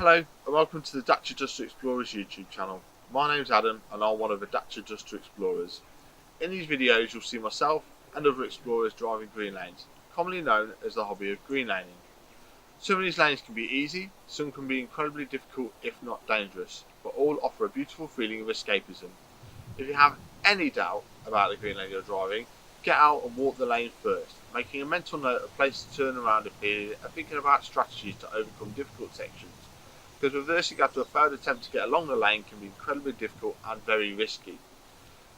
Hello and welcome to the Dacia2 Explorers YouTube channel. My name's Adam and I'm one of the Dacia2 Explorers. In these videos you'll see myself and other explorers driving green lanes, commonly known as the hobby of green laning. Some of these lanes can be easy, some can be incredibly difficult if not dangerous, but all offer a beautiful feeling of escapism. If you have any doubt about the green lane you're driving, get out and walk the lane first, making a mental note of places to turn around if needed and thinking about strategies to overcome difficult sections, because reversing after a failed attempt to get along the lane can be incredibly difficult and very risky.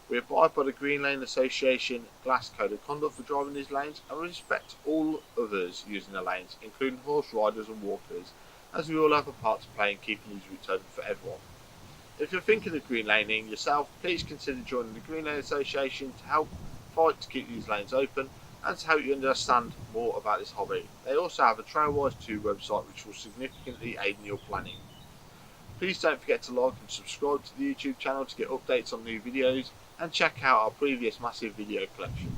We abide by the Green Lane Association Glass Code of Conduct for driving these lanes and respect all others using the lanes, including horse riders and walkers, as we all have a part to play in keeping these routes open for everyone. If you're thinking of green laning yourself, please consider joining the Green Lane Association to help fight to keep these lanes open and to help you understand more about this hobby. They also have a Trailwise 2 website which will significantly aid in your planning. Please don't forget to like and subscribe to the YouTube channel to get updates on new videos and check out our previous massive video collection.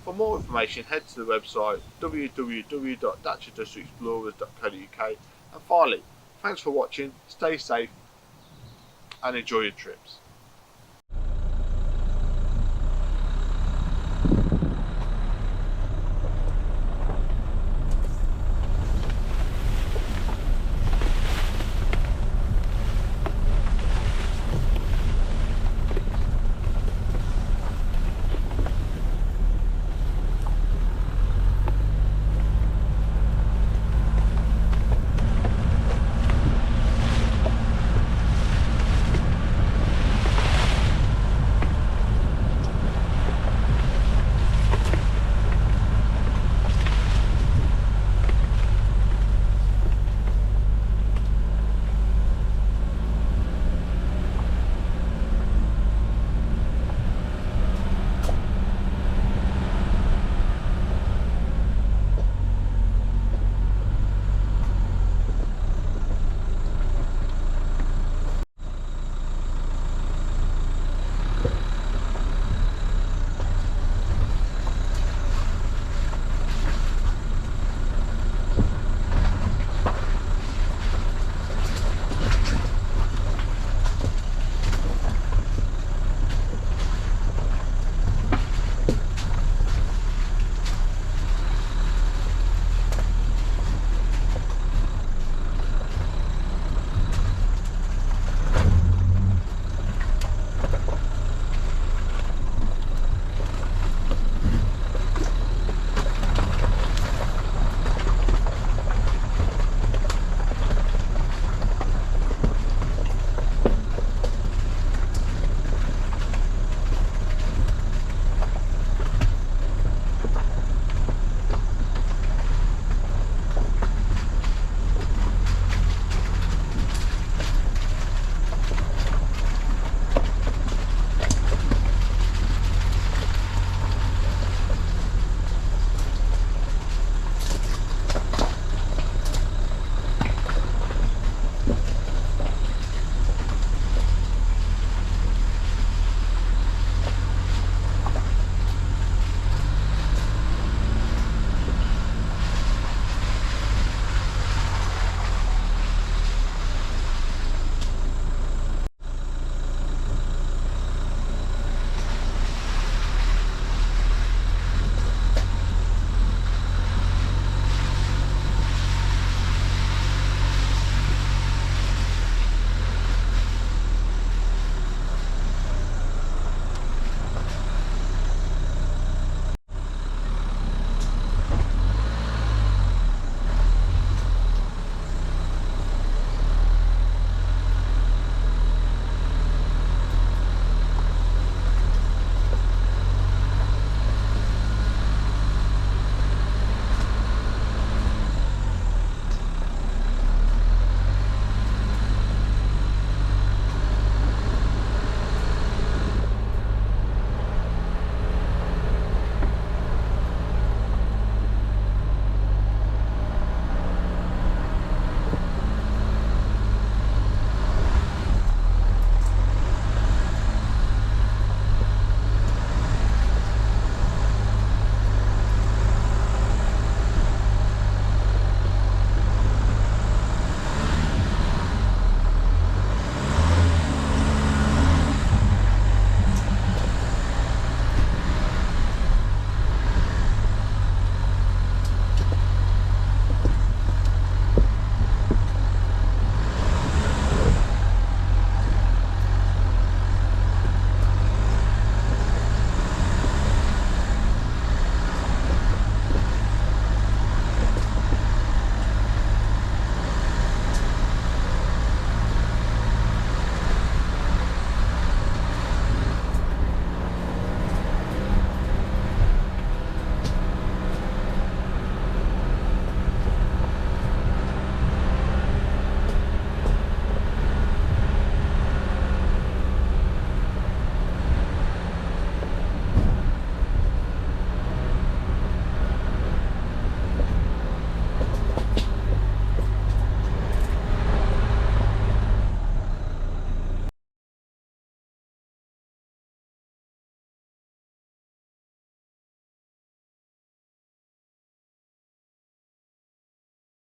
For more information head to the website www.dacia2explorers.co.uk, and finally, thanks for watching, stay safe and enjoy your trips.